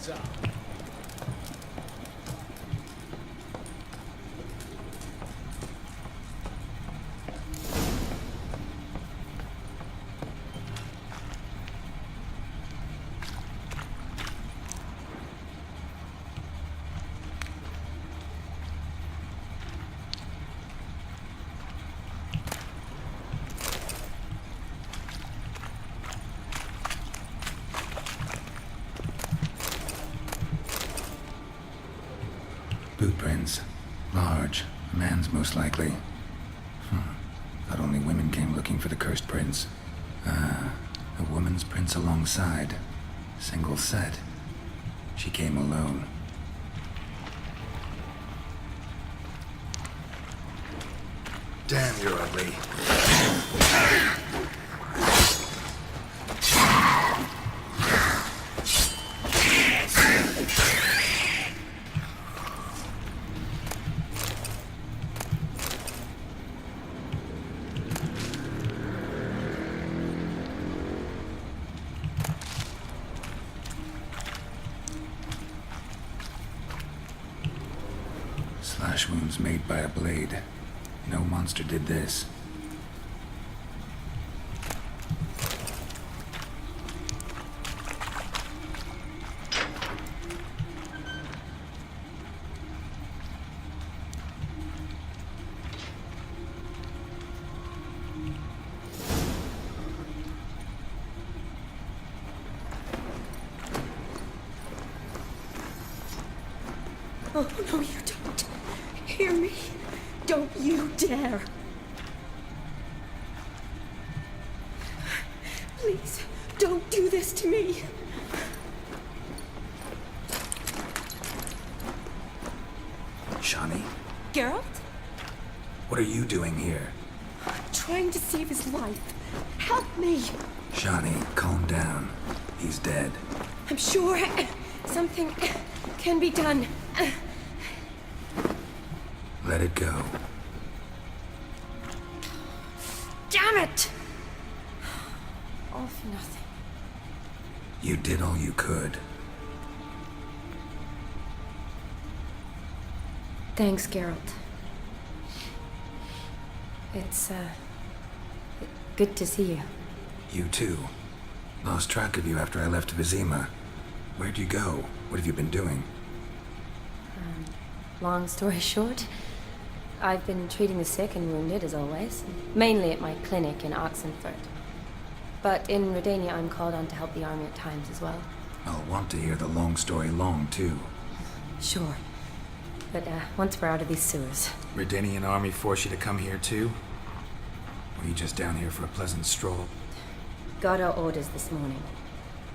Heads up. Bootprints. Large. A man's most likely. Thought only women came looking for the cursed prints. A woman's prints alongside. Single set. She came alone. Damn, you're ugly. Slash wounds made by a blade. No monster did this. Oh, no, you don't. Hear me? Don't you dare. Please, don't do this to me. Shani, Geralt? what are you doing here? Trying to save his life. Help me. Shani, calm down. He's dead. I'm sure something can be done. Let it go. Damn it! All for nothing. You did all you could. Thanks, Geralt. It's, good to see you. You too. Lost track of you after I left Vizima. Where'd you go? What have you been doing? Long story short, I've been treating the sick and wounded, as always. Mainly at my clinic in Oxenfurt. But in Redania, I'm called on to help the army at times as well. I'll want to hear the long story long, too. Sure. But, once we're out of these sewers. Redanian army forced you to come here, too? Or are you just down here for a pleasant stroll? Got our orders this morning.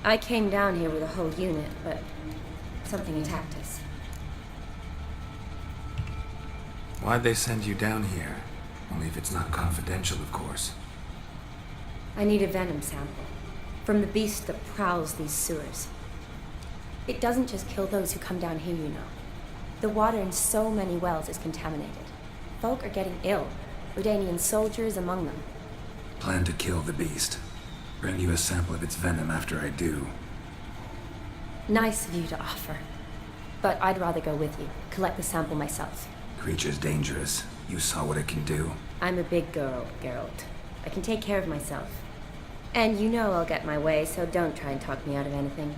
I came down here with a whole unit, but something attacked us. Why'd they send you down here? Only if it's not confidential, of course. I need a venom sample. From the beast that prowls these sewers. It doesn't just kill those who come down here, you know. The water in so many wells is contaminated. Folk are getting ill. Redanian soldiers among them. Plan to kill the beast. Bring you a sample of its venom after I do. Nice of you to offer. But I'd rather go with you. Collect the sample myself. Creature's dangerous. You saw what it can do. I'm a big girl, Geralt. I can take care of myself. And you know I'll get my way, so don't try and talk me out of anything.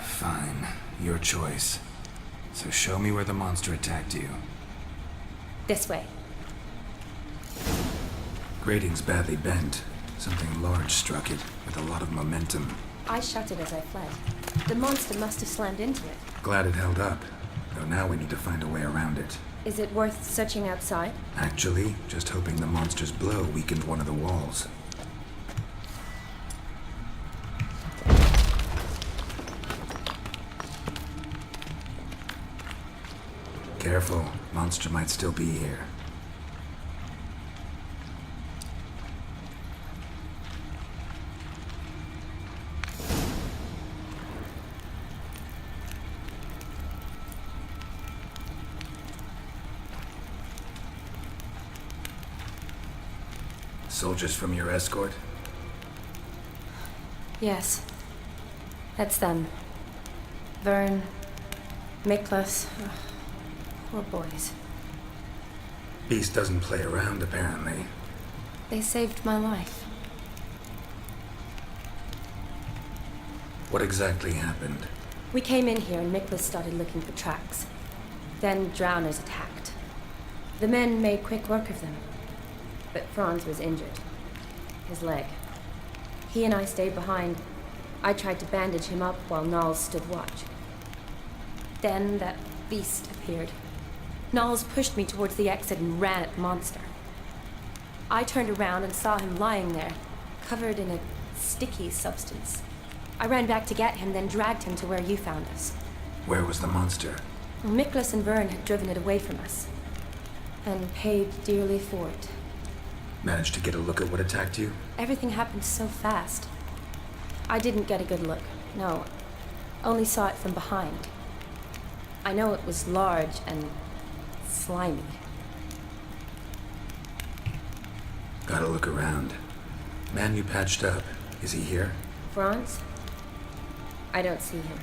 Fine. Your choice. So show me where the monster attacked you. This way. Grating's badly bent. Something large struck it, with a lot of momentum. I shut it as I fled. The monster must have slammed into it. Glad it held up. Though now we need to find a way around it. Is it worth searching outside? Actually, just hoping the monster's blow weakened one of the walls. Careful, monster might still be here. Soldiers from your escort? Yes. That's them. Vern, Miklas. Ugh, poor boys. Beast doesn't play around, apparently. They saved my life. What exactly happened? We came in here and Miklas started looking for tracks. Then drowners attacked. The men made quick work of them. But Franz was injured. His leg. He and I stayed behind. I tried to bandage him up while Nals stood watch. Then that beast appeared. Nals pushed me towards the exit and ran at the monster. I turned around and saw him lying there, covered in a sticky substance. I ran back to get him, then dragged him to where you found us. Where was the monster? Miklas and Vern had driven it away from us. And paid dearly for it. Managed to get a look at what attacked you? Everything happened so fast. I didn't get a good look, no. Only saw it from behind. I know it was large and slimy. Gotta look around. Man you patched up, is he here? Franz? I don't see him.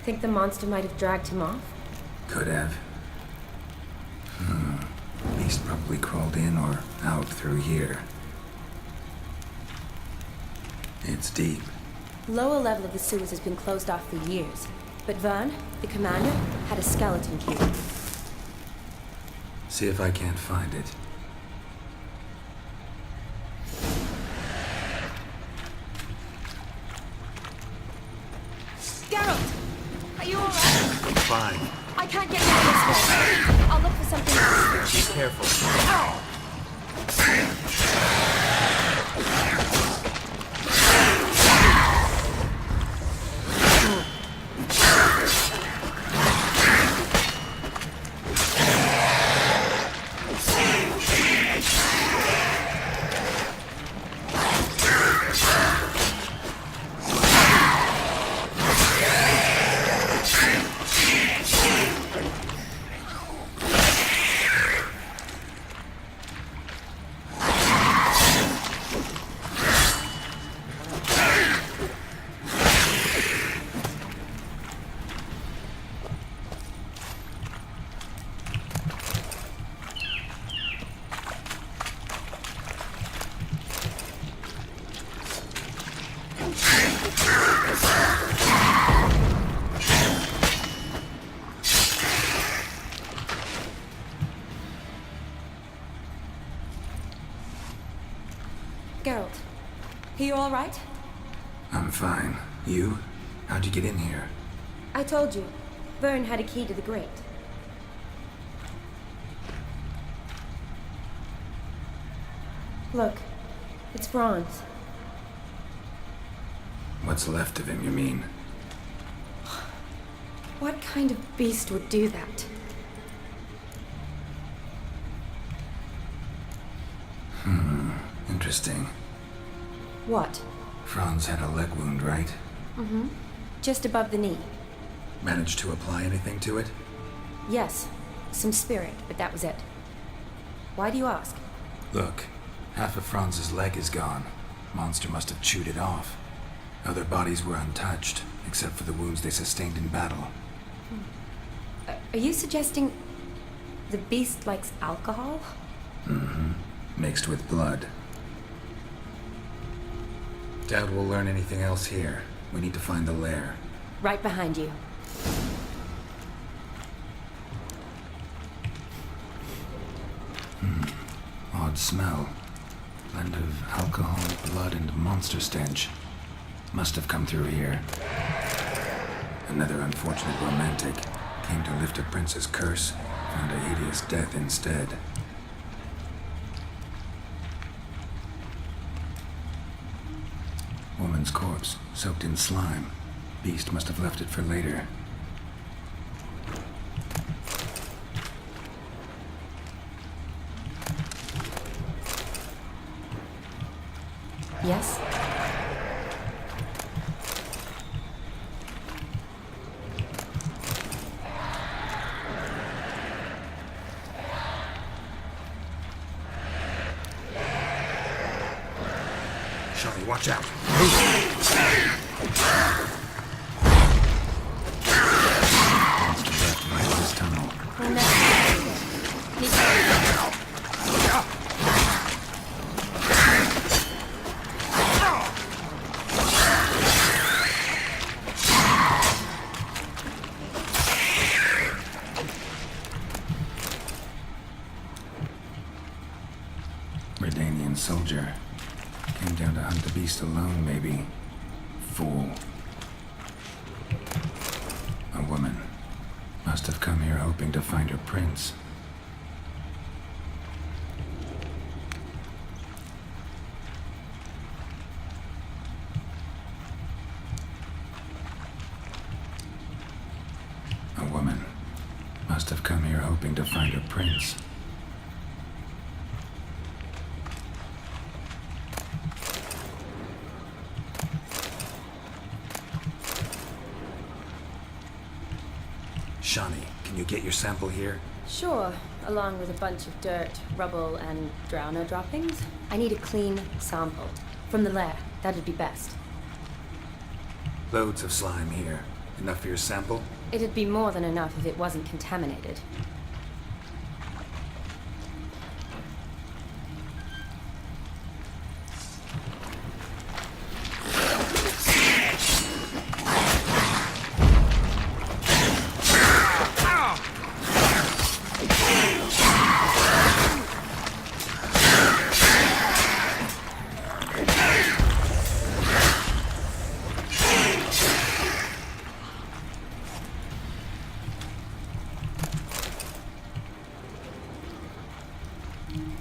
Think the monster might have dragged him off? Could have. Beast probably crawled in or out through here. It's deep. Lower level of the sewers has been closed off for years. But Vern, the commander, had a skeleton key. See if I can't find it. Geralt! Are you alright? I'm fine. I can't get down this way. I'll look for something else. Be careful. Geralt, are you alright? I'm fine. You? How'd you get in here? I told you. Vern had a key to the grate. Look, it's Franz. What's left of him, you mean? What kind of beast would do that? Interesting. What? Franz had a leg wound, right? Mm-hmm. Just above the knee. Managed to apply anything to it? Yes. Some spirit, but that was it. Why do you ask? Look, half of Franz's leg is gone. Monster must have chewed it off. Other bodies were untouched, except for the wounds they sustained in battle. Are you suggesting the beast likes alcohol? Mm-hmm. Mixed with blood. Doubt we'll learn anything else here. We need to find the lair. Right behind you. Odd smell. Blend of alcohol, blood, and monster stench. Must have come through here. Another unfortunate romantic. Came to lift a prince's curse. Found a hideous death instead. Woman's corpse, soaked in slime. Beast must have left it for later. Yes? Charlie, watch out. beast alone, maybe. Fool. A woman. Must have come here hoping to find her prince. A woman. Must have come here hoping to find her prince. Shawnee, can you get your sample here? Sure, along with a bunch of dirt, rubble, and drowner droppings. I need a clean sample. From the lair, that'd be best. Loads of slime here. Enough for your sample? It'd be more than enough if it wasn't contaminated.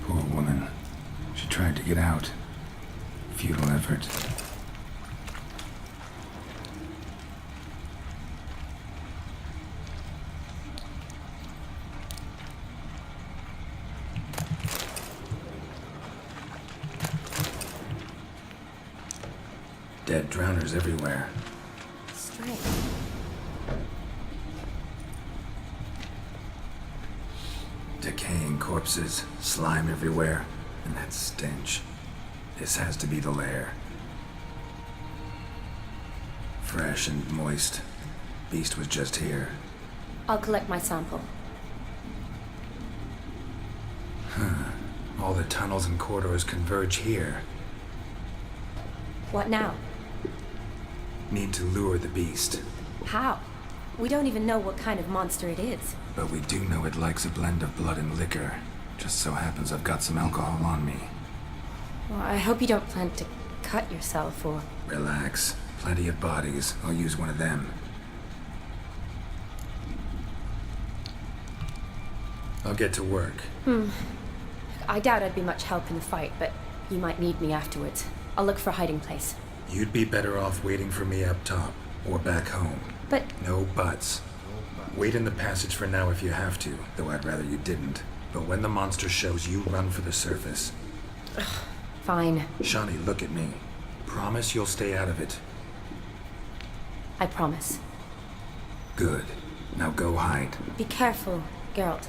Poor woman. She tried to get out. Futile effort. Dead drowners everywhere. Strange. Decaying corpses, slime everywhere, and that stench. This has to be the lair. Fresh and moist. Beast was just here. I'll collect my sample. All the tunnels and corridors converge here. What now? Need to lure the beast. How? We don't even know what kind of monster it is. But we do know it likes a blend of blood and liquor. Just so happens I've got some alcohol on me. Well, I hope you don't plan to cut yourself or... Relax. Plenty of bodies. I'll use one of them. I'll get to work. I doubt I'd be much help in the fight, but you might need me afterwards. I'll look for a hiding place. You'd be better off waiting for me up top, or back home. But No buts. Wait in the passage for now if you have to, though I'd rather you didn't. But when the monster shows, you run for the surface. fine. Shawnee, look at me. Promise you'll stay out of it. I promise. Good. Now go hide. Be careful, Geralt.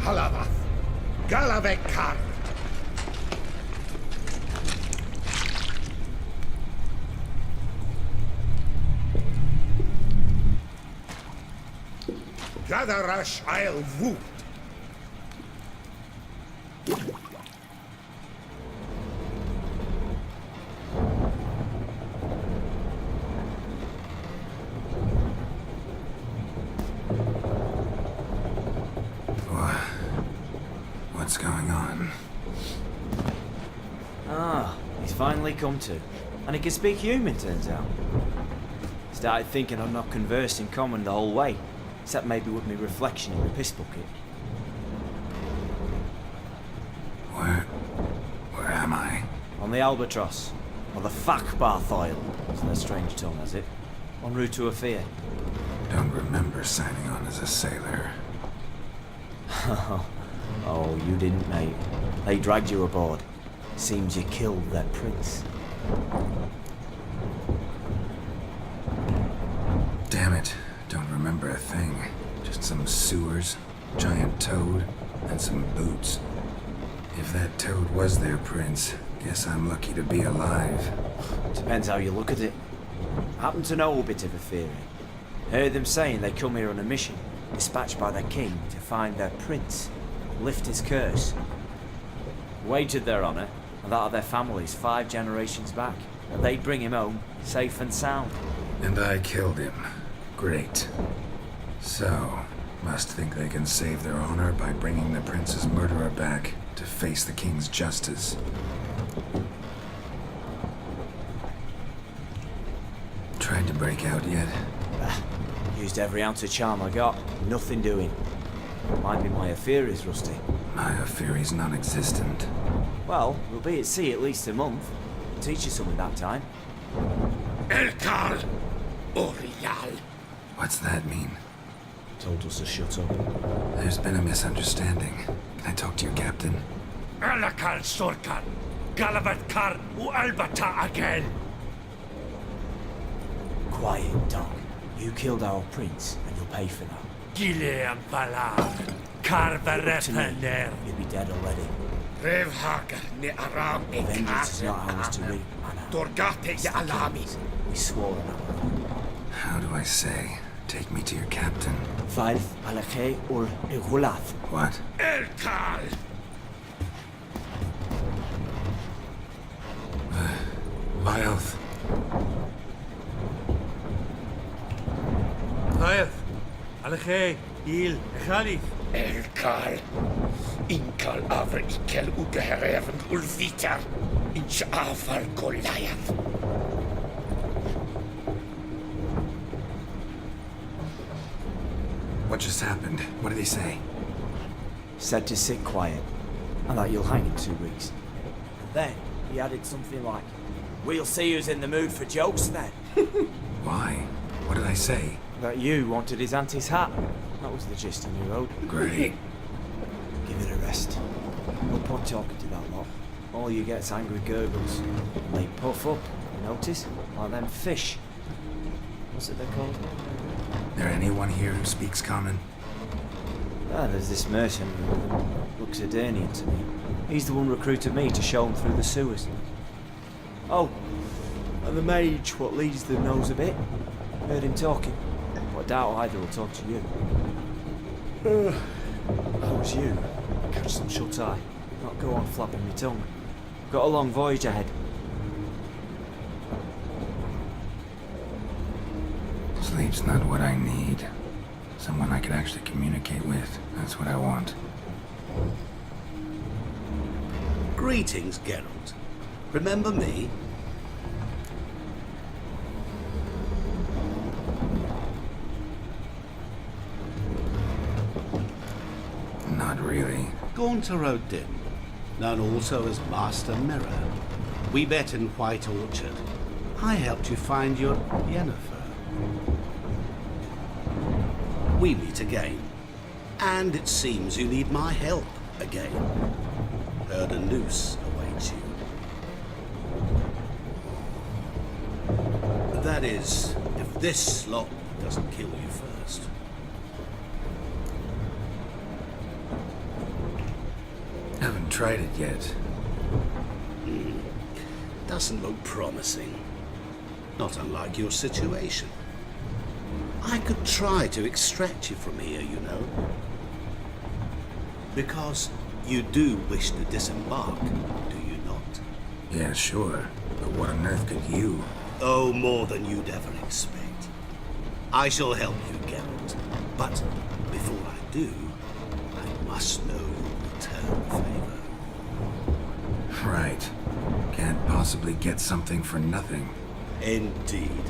Halavath, Galavekar. Gadarash I'll Woot. What's going on? Ah, he's finally come to. And he can speak human, turns out. Started thinking I'm not conversed in common the whole way, except maybe with me reflection in the piss bucket. Where am I? On the Albatross, or the Fakbarth Isle, as their strange tongue has it, en route to Afir. Don't remember signing on as a sailor. Oh, you didn't, mate. They dragged you aboard. Seems you killed their prince. Damn it, don't remember a thing. Just some sewers, giant toad, and some boots. If that toad was their prince, guess I'm lucky to be alive. Depends how you look at it. I happen to know a bit of a theory. Heard them saying they come here on a mission, dispatched by their king to find their prince, lift his curse. Wagered their honour, and that of their families 5 generations back, that they'd bring him home, safe and sound. And I killed him. Great. So, must think they can save their honor by bringing the prince's murderer back to face the king's justice. Tried to break out yet? Used every ounce of charm I got, nothing doing. Might be my affair is rusty. My Fury's non-existent. Well, we'll be at sea at least a month. Teach you something that time. Elkar, Orial. What's that mean? Told us to shut up. There's been a misunderstanding. Can I talk to your captain? Alakal Sorkan, Galavatkar, Albata again. Quiet, dog. You killed our prince, and you'll pay for that. Gileam Valar, To me, Karvarepaner, you'd be dead already. Revhagar ne Aram Vengeance is not ours to reap, Anna. Dorgate It's the Alami. king's. We swore an oath. How do I say? Take me to your captain. Faith alakhe ul igulath. What? Elkal. Lyoth. Lyoth. Alakhe. Il. Khalif. Elkal. Inkal Avre Ikel Ugehereven Ulvitar. Inchafal Goliath. What just happened? What did he say? Said to sit quiet, and that you'll hang in 2 weeks. And then he added something like, "We'll see who's in the mood for jokes then." Why? What did I say? That you wanted his auntie's hat. That was the gist in your road. Great. Give it a rest. No point talking to that lot. All you get's angry gurgles. They puff up, you notice? Like them fish. What's it they're called? There anyone here who speaks common? Ah, there's this mercenary with them. Looks Edirnian to me. He's the one recruited me to show him through the sewers. Oh, and the mage what leads them knows a bit. Heard him talking. But I doubt either will talk to you. How was you? Catch some shut-eye. Not go on flapping my tongue. Got a long voyage ahead. Sleep's not what I need. Someone I could actually communicate with. That's what I want. Greetings, Geralt. Remember me? Not really. Gaunter O'Dim, known also as Master Mirror. We met in White Orchard. I helped you find your Yennefer. We meet again. And it seems you need my help again. Heard a noose awaits you. That is, if this slop doesn't kill you first. tried it yet. Doesn't look promising. Not unlike your situation. I could try to extract you from here, you know. Because you do wish to disembark, do you not? Yeah, sure. But what on earth could you? Oh, more than you'd ever expect. I shall help you, Geralt. But before I do, I must know you'll return the favor. Right. Can't possibly get something for nothing. Indeed.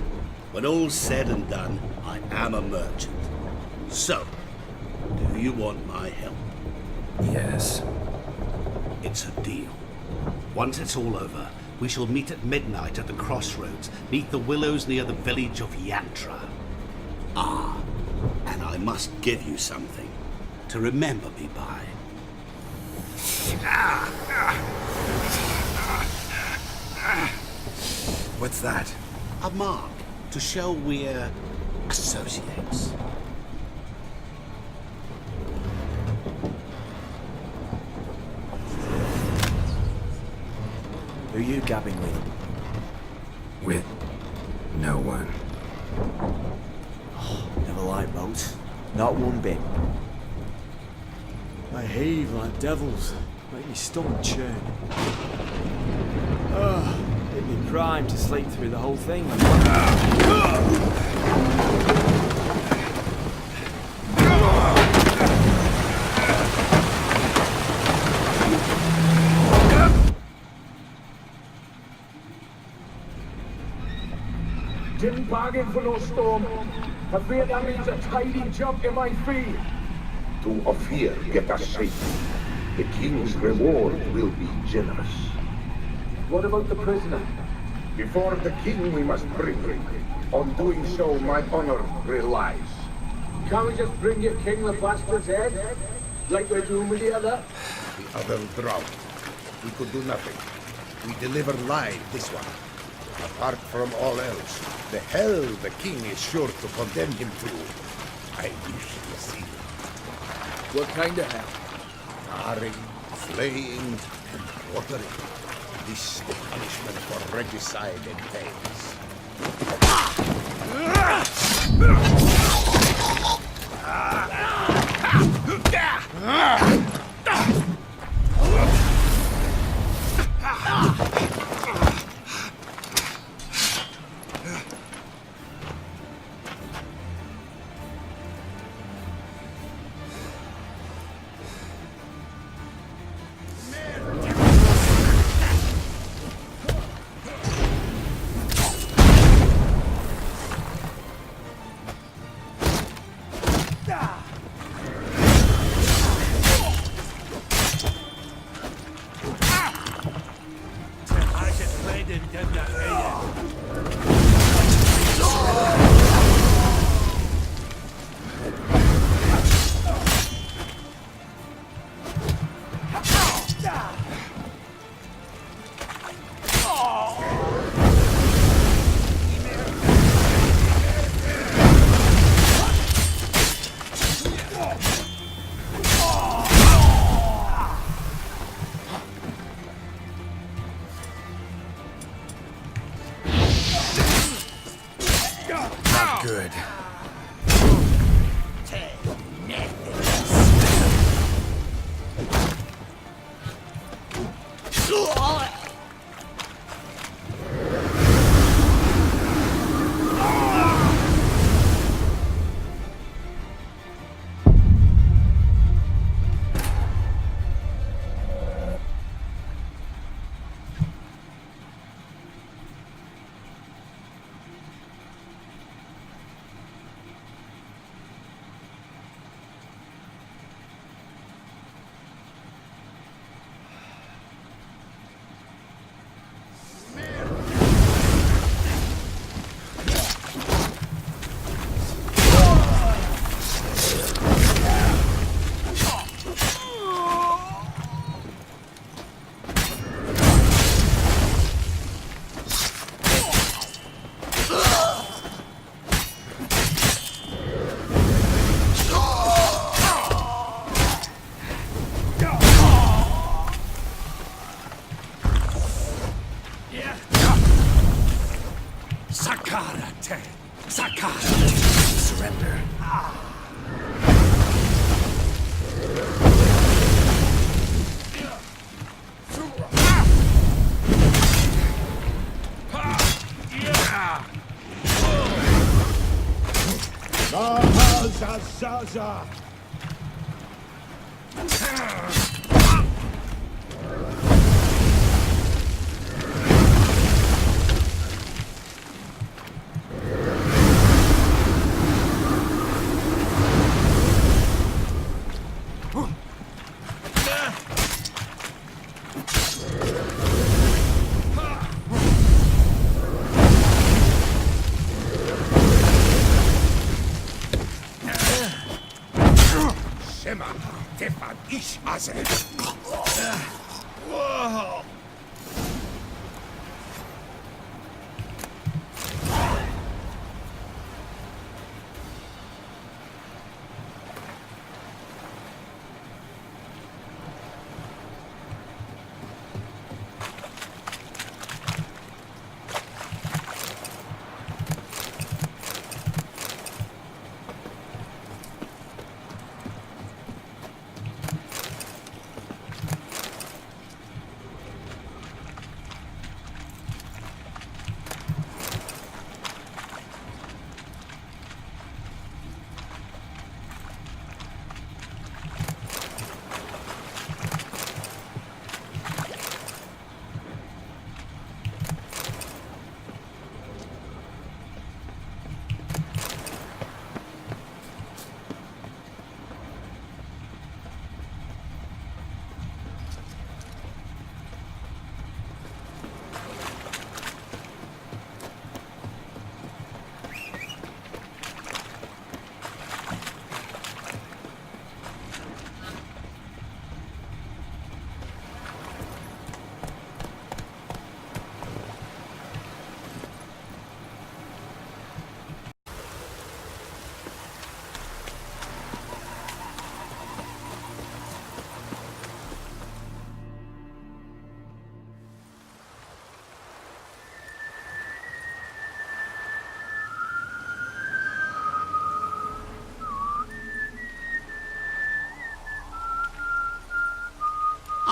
When all's said and done, I am a merchant. So, do you want my help? Yes. It's a deal. Once it's all over, we shall meet at midnight at the crossroads, neath the willows near the village of Yantra. Ah, and I must give you something to remember me by. What's that? A mark to show we're associates. Who are you gabbing with? With no one. Never liked boats. Not one bit. They heave like devils. Make me stomach churn. It'd be prime to sleep through the whole thing. Didn't bargain for no storm. I fear that means a tidy jump in my fee. To Ophir, get us safe. The king's reward will be generous. What about the prisoner? Before the king we must bring him. On doing so, my honor relies. Can't we just bring your king the bastard's head? Like we're doing with the other? The other drowned. We could do nothing. We deliver live this one. Apart from all else, the hell the king is sure to condemn him to. I wish to see it. What kind of hell? Tarring, flaying, and quartering. This the punishment for regicide and pains. Zaza! Shema, Tefan, Ish, Azel.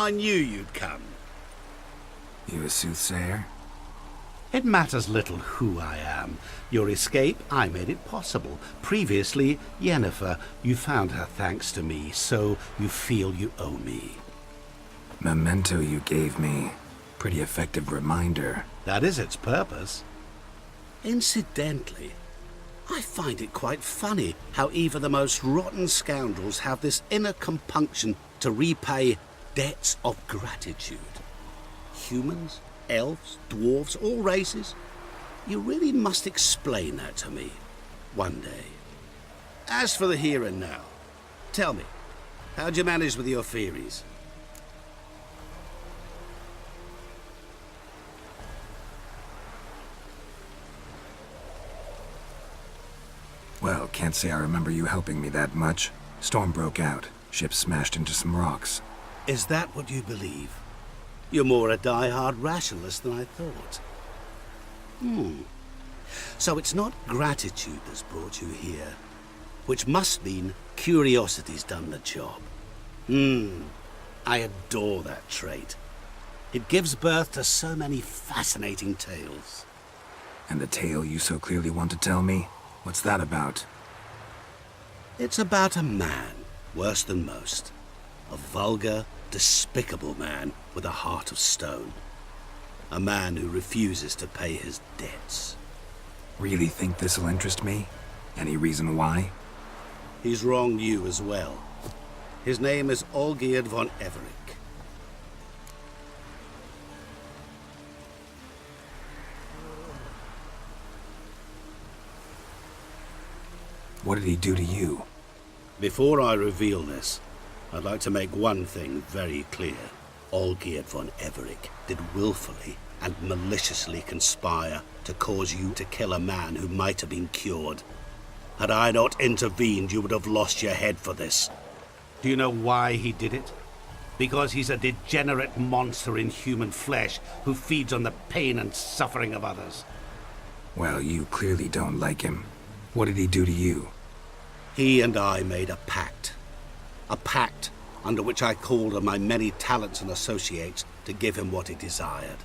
I knew you'd come. You a soothsayer? It matters little who I am. Your escape, I made it possible. Previously, Yennefer, you found her thanks to me, so you feel you owe me. Memento you gave me. Pretty effective reminder. That is its purpose. Incidentally, I find it quite funny how even the most rotten scoundrels have this inner compunction to repay debts of gratitude. Humans, elves, dwarves, all races. You really must explain that to me one day. As for the here and now, tell me, how'd you manage with your theories? Well, can't say I remember you helping me that much. Storm broke out. Ship smashed into some rocks. Is that what you believe? You're more a die-hard rationalist than I thought. So it's not gratitude that's brought you here, which must mean curiosity's done the job. I adore that trait. It gives birth to so many fascinating tales. And the tale you so clearly want to tell me? What's that about? It's about a man, worse than most. A vulgar, despicable man with a heart of stone. A man who refuses to pay his debts. Really think this'll interest me? Any reason why? He's wronged you as well. His name is Olgierd von Everick. What did he do to you? Before I reveal this, I'd like to make one thing very clear. Olgierd von Everick did willfully and maliciously conspire to cause you to kill a man who might have been cured. Had I not intervened, you would have lost your head for this. Do you know why he did it? Because he's a degenerate monster in human flesh who feeds on the pain and suffering of others. Well, you clearly don't like him. What did he do to you? He and I made a pact. A pact under which I called on my many talents and associates to give him what he desired.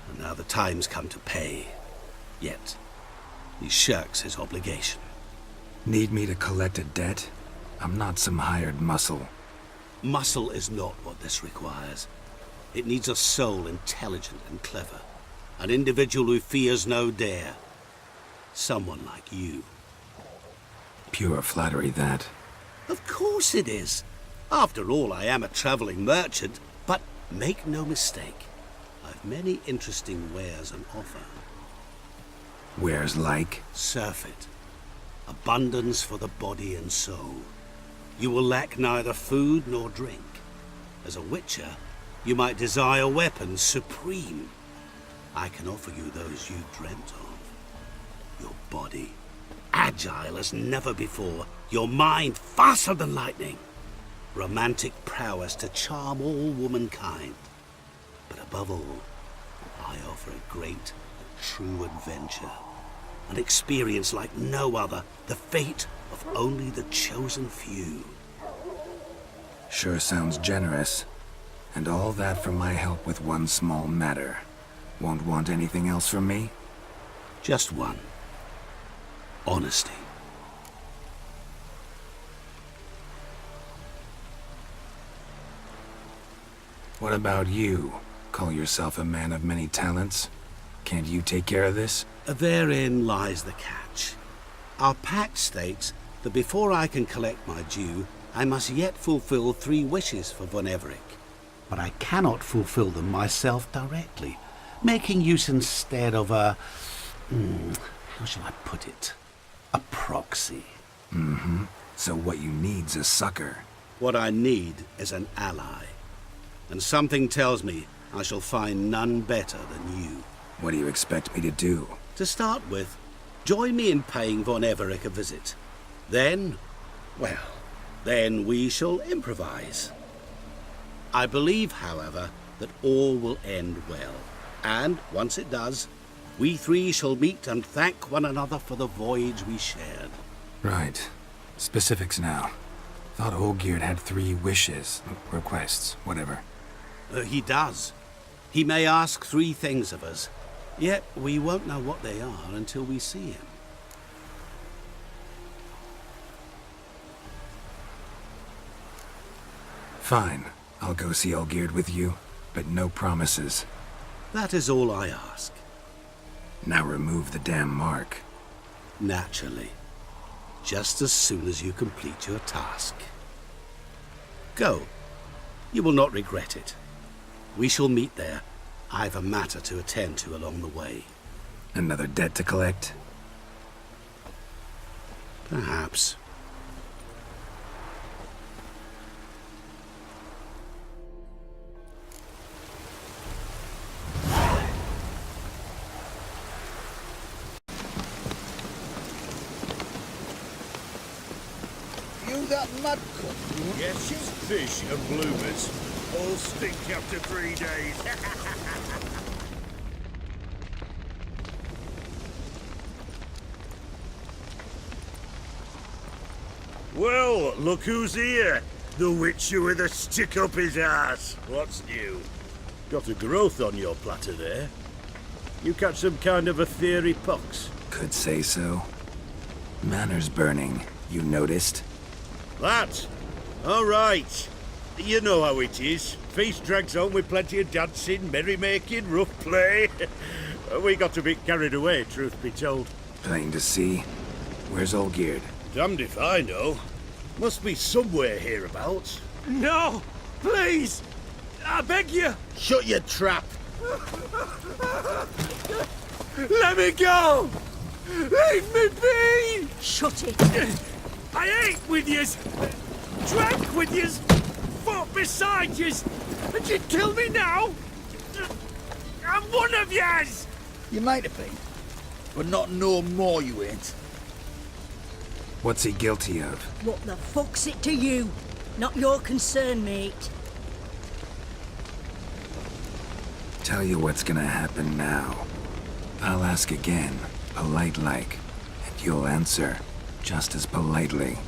And now the time's come to pay. Yet, he shirks his obligation. Need me to collect a debt? I'm not some hired muscle. Muscle is not what this requires. It needs a soul intelligent and clever. An individual who fears no dare. Someone like you. Pure flattery, that. Of course it is. After all, I am a traveling merchant. But make no mistake, I've many interesting wares on offer. Wares like? Surfeit. Abundance for the body and soul. You will lack neither food nor drink. As a witcher, you might desire weapons supreme. I can offer you those you dreamt of. Your body, agile as never before. Your mind, faster than lightning. Romantic prowess to charm all womankind. But above all, I offer a great, true adventure. An experience like no other. The fate of only the chosen few. Sure sounds generous. And all that for my help with one small matter. Won't want anything else from me? Just one. Honesty. What about you? Call yourself a man of many talents? Can't you take care of this? Therein lies the catch. Our pact states that before I can collect my due, I must yet fulfill 3 wishes for Von Everec. But I cannot fulfill them myself directly, making use instead of a... how shall I put it? A proxy. Mm-hmm. So what you need's a sucker. What I need is an ally. And something tells me I shall find none better than you. What do you expect me to do? To start with, join me in paying Von Everec a visit. Then, well, then we shall improvise. I believe, however, that all will end well. And, once it does, we 3 shall meet and thank one another for the voyage we shared. Right. Specifics now. Thought Olgierd had 3 wishes, requests, whatever. He does. He may ask 3 things of us, yet we won't know what they are until we see him. Fine. I'll go see Olgierd with you, but no promises. That is all I ask. Now remove the damn mark. Naturally. Just as soon as you complete your task. Go. You will not regret it. We shall meet there. I've a matter to attend to along the way. Another debt to collect? Perhaps. You that mad cook? Yes, fish and bloomers. All stink after 3 days. Well, look who's here. The witcher with a stick up his ass. What's new? Got a growth on your platter there. You catch some kind of a theory pox? Could say so. Manners burning, you noticed? That? All right. You know how it is. Feast drags on with plenty of dancing, merrymaking, rough play. We got a bit carried away, truth be told. Plain to see. Where's Olgierd? Damned if I know. Must be somewhere hereabouts. No! Please! I beg you! Shut your trap! Let me go! Leave me be! Shut it! I ate with yous! Drank with yous! Fought beside yous! And you'd kill me now? I'm one of yous! You might have been, but not no more you ain't. What's he guilty of? What the fuck's it to you? Not your concern, mate. Tell you what's gonna happen now. I'll ask again, polite-like, and you'll answer, just as politely.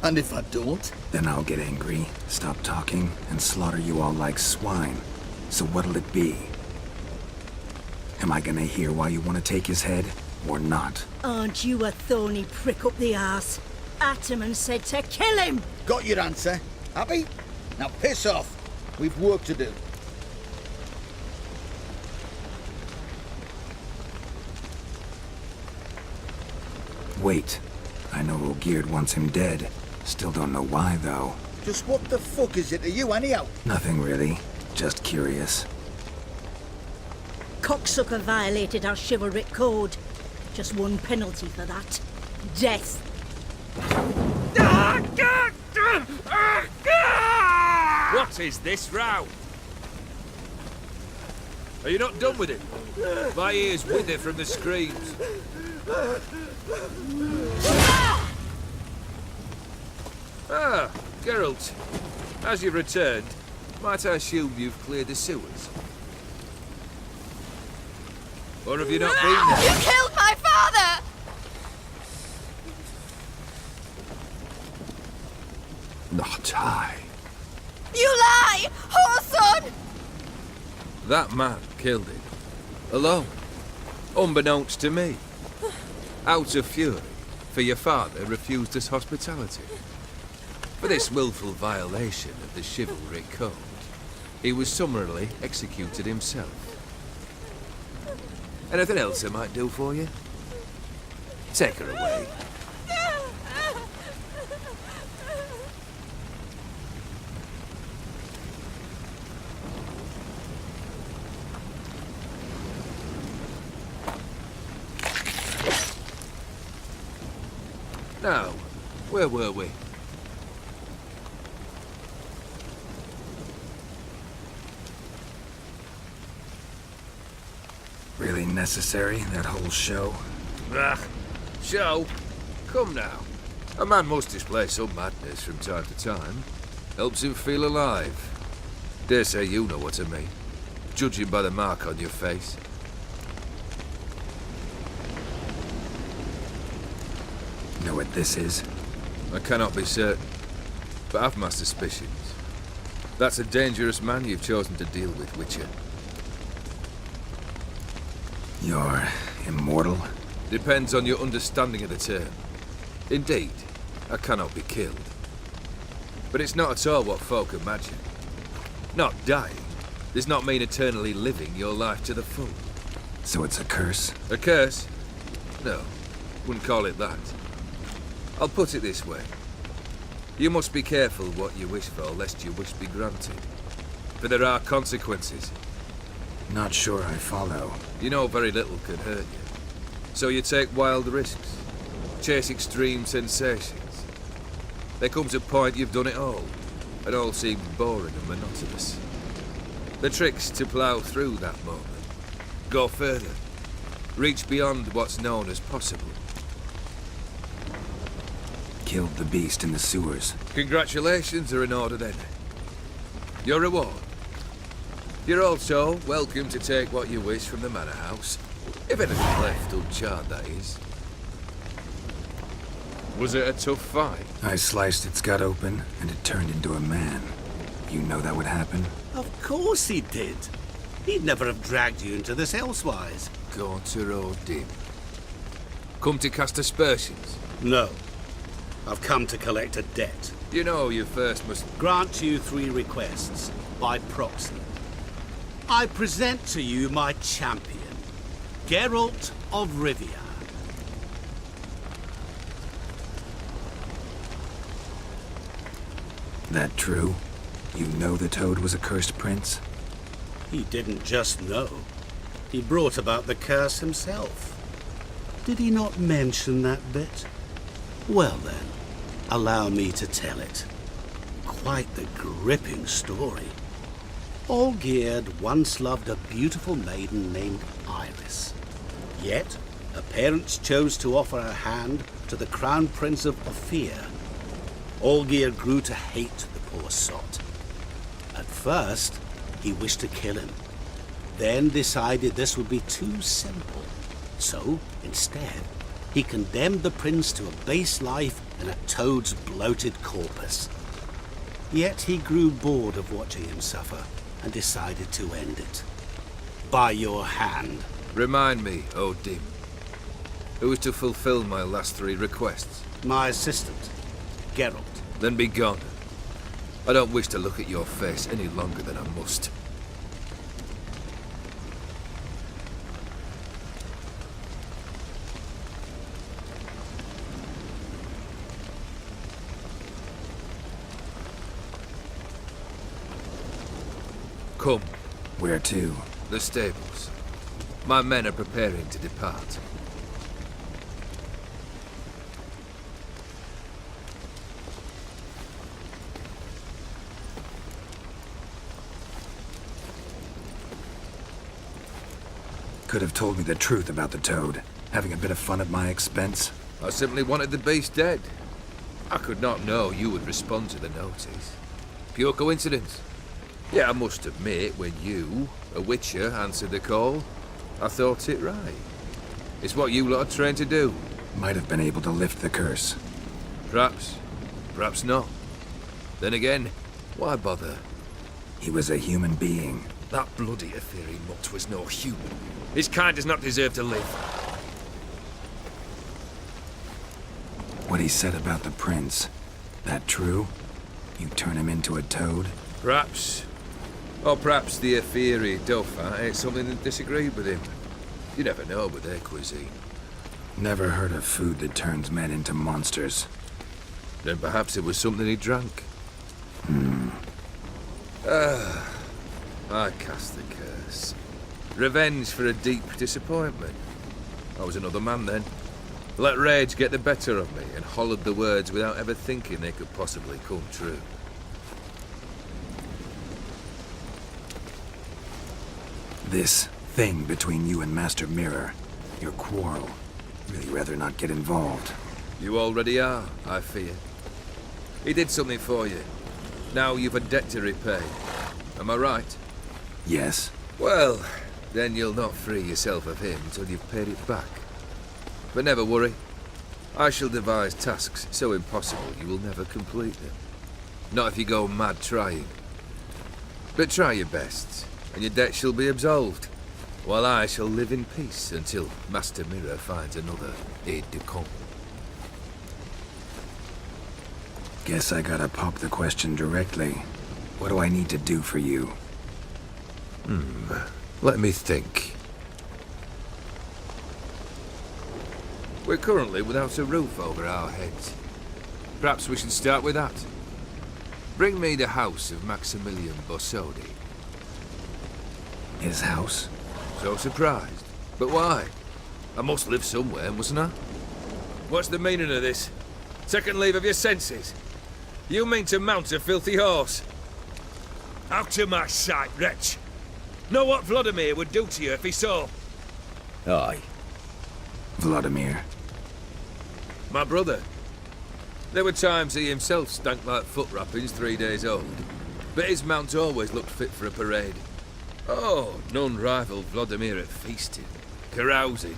And if I don't? Then I'll get angry, stop talking, and slaughter you all like swine. So what'll it be? Am I gonna hear why you want to take his head? or not. Aren't you a thorny prick up the arse? Ataman said to kill him! Got your answer. Happy? Now piss off. We've work to do. Wait. I know Olgierd wants him dead. Still don't know why, though. Just what the fuck is it to you, anyhow? Nothing really. Just curious. Cocksucker violated our chivalric code. Just one penalty for that. Death. What is this row? Are you not done with it? My ears wither from the screams. Ah, Geralt. As you've returned, might I assume you've cleared the sewers? Or have you not been there? You killed my father! Not I. You lie! Whoreson! That man killed him. Alone. Unbeknownst to me. Out of fury, for your father refused us hospitality. For this willful violation of the chivalry code, he was summarily executed himself. Anything else I might do for you? Take her away. Now, where were we? Really necessary, that whole show? Ah, show? Come now. A man must display some madness from time to time. Helps him feel alive. Dare say you know what I mean, judging by the mark on your face. Know what this is? I cannot be certain, but I've my suspicions. That's a dangerous man you've chosen to deal with, Witcher. You're immortal? Depends on your understanding of the term. Indeed, I cannot be killed. But it's not at all what folk imagine. Not dying does not mean eternally living your life to the full. So it's a curse? A curse? No, wouldn't call it that. I'll put it this way. You must be careful what you wish for, lest your wish be granted. For there are consequences. Not sure I follow. You know very little can hurt you. So you take wild risks. Chase extreme sensations. There comes a point you've done it all. It all seems boring and monotonous. The trick's to plough through that moment. Go further. Reach beyond what's known as possible. Killed the beast in the sewers. Congratulations are in order then. Your reward. You're also welcome to take what you wish from the manor house. If anything left uncharred, that is. Was it a tough fight? I sliced its gut open, and it turned into a man. You know that would happen? Of course he did. He'd never have dragged you into this elsewise. Gaunter or dim. Come to cast aspersions? No. I've come to collect a debt. You know you first must... Grant you 3 requests, by proxy. I present to you my champion, Geralt of Rivia. That true? You know the Toad was a cursed prince? He didn't just know. He brought about the curse himself. Did he not mention that bit? Well then, allow me to tell it. Quite the gripping story. Olgierd once loved a beautiful maiden named Iris. Yet, her parents chose to offer her hand to the Crown Prince of Ophir. Olgierd grew to hate the poor sot. At first, he wished to kill him, then decided this would be too simple. So, instead, he condemned the prince to a base life in a toad's bloated corpus. Yet he grew bored of watching him suffer and decided to end it. By your hand. Remind me, O Dim. Who is to fulfill my last 3 requests? My assistant, Geralt. Then be gone. I don't wish to look at your face any longer than I must. Come. Where to? The stables. My men are preparing to depart. Could have told me the truth about the toad, having a bit of fun at my expense. I simply wanted the beast dead. I could not know you would respond to the notice. Pure coincidence. Yeah, I must admit, when you, a witcher, answered the call, I thought it right. It's what you lot are trained to do. Might have been able to lift the curse. Perhaps. Perhaps not. Then again, why bother? He was a human being. That bloody Aetheri mutt was no human. His kind does not deserve to live. What he said about the prince, that true? You turn him into a toad? Perhaps. Or perhaps the Aetheri Dauphin ate something that disagreed with him. You never know with their cuisine. Never heard of food that turns men into monsters. Then perhaps it was something he drank. I cast the curse. Revenge for a deep disappointment. I was another man then. Let rage get the better of me and hollered the words without ever thinking they could possibly come true. This thing between you and Master Mirror, your quarrel, really rather not get involved. You already are, I fear. He did something for you. Now you've a debt to repay. Am I right? Yes. Well, then you'll not free yourself of him until you've paid it back. But never worry. I shall devise tasks so impossible you will never complete them. Not if you go mad trying. But try your best, and your debt shall be absolved, while I shall live in peace until Master Mirror finds another aide-de-camp. Guess I gotta pop the question directly. What do I need to do for you? Let me think. We're currently without a roof over our heads. Perhaps we should start with that. Bring me the house of Maximilian Bossodi. His house? So surprised. But why? I must live somewhere, mustn't I? What's the meaning of this? Second leave of your senses? You mean to mount a filthy horse? Out of my sight, wretch! Know what Vladimir would do to you if he saw? Aye. Vladimir. My brother. There were times he himself stank like foot wrappings 3 days old, but his mount always looked fit for a parade. Oh, none rivaled Vladimir at feasting, carousing.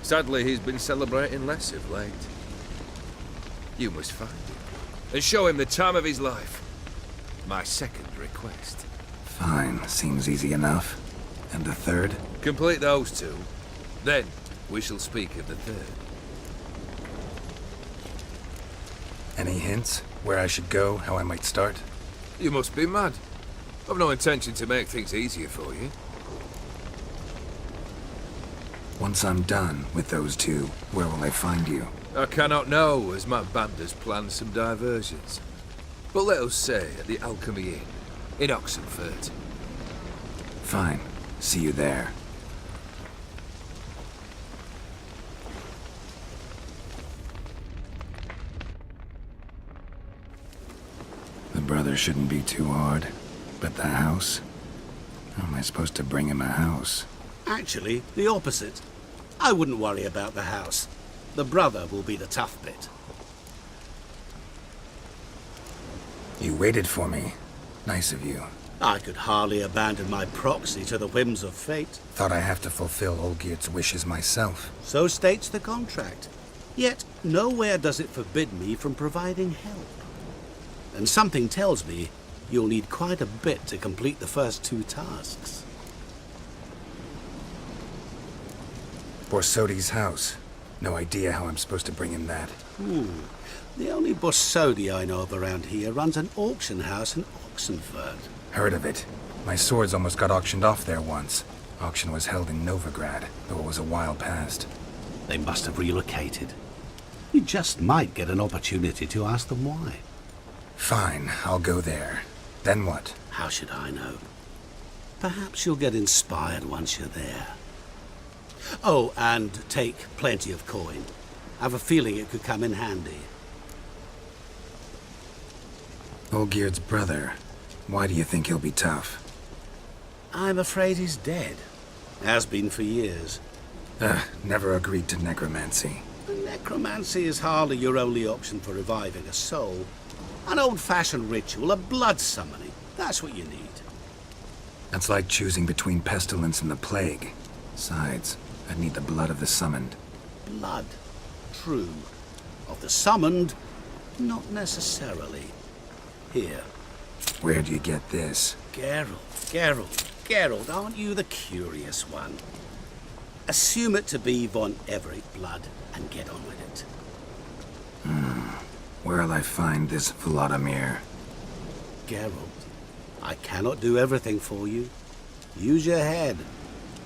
Sadly, he's been celebrating less of late. You must find him, and show him the time of his life. My second request. Fine, seems easy enough. And the third? Complete those 2, then we shall speak of the third. Any hints? Where I should go? How I might start? You must be mad. I've no intention to make things easier for you. Once I'm done with those 2, where will I find you? I cannot know, as my band has planned some diversions. But let us say at the Alchemy Inn, in Oxenfurt. Fine. See you there. The brother shouldn't be too hard. But the house? How am I supposed to bring him a house? Actually, the opposite. I wouldn't worry about the house. The brother will be the tough bit. You waited for me. Nice of you. I could hardly abandon my proxy to the whims of fate. Thought I have to fulfill Olgierd's wishes myself. So states the contract. Yet, nowhere does it forbid me from providing help. And something tells me you'll need quite a bit to complete the first 2 tasks. Borsodi's house. No idea how I'm supposed to bring him that. The only Bossodi I know of around here runs an auction house in Oxenford. Heard of it. My swords almost got auctioned off there once. Auction was held in Novigrad, though it was a while past. They must have relocated. You just might get an opportunity to ask them why. Fine, I'll go there. Then what? How should I know? Perhaps you'll get inspired once you're there. Oh, and take plenty of coin. I have a feeling it could come in handy. Olgierd's brother. Why do you think he'll be tough? I'm afraid he's dead. Has been for years. Never agreed to necromancy. Necromancy is hardly your only option for reviving a soul. An old-fashioned ritual, a blood summoning. That's what you need. That's like choosing between pestilence and the plague. Besides, I'd need the blood of the summoned. Blood. True. Of the summoned, not necessarily. Here. Where do you get this? Geralt, aren't you the curious one? Assume it to be von Everett blood and get on with it. Where'll I find this Vladimir? Geralt, I cannot do everything for you. Use your head.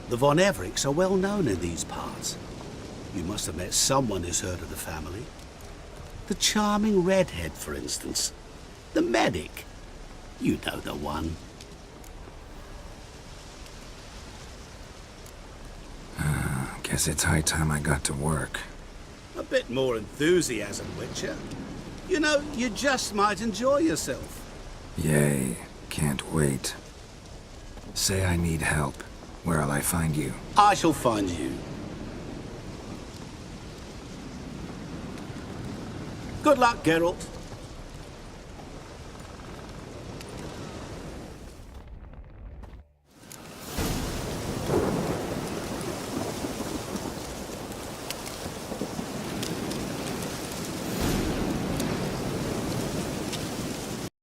The von Evericks are well known in these parts. You must have met someone who's heard of the family. The charming redhead, for instance. The medic. You know the one. Guess it's high time I got to work. A bit more enthusiasm, Witcher. You know, you just might enjoy yourself. Yay, can't wait. Say I need help. Where'll I find you? I shall find you. Good luck, Geralt.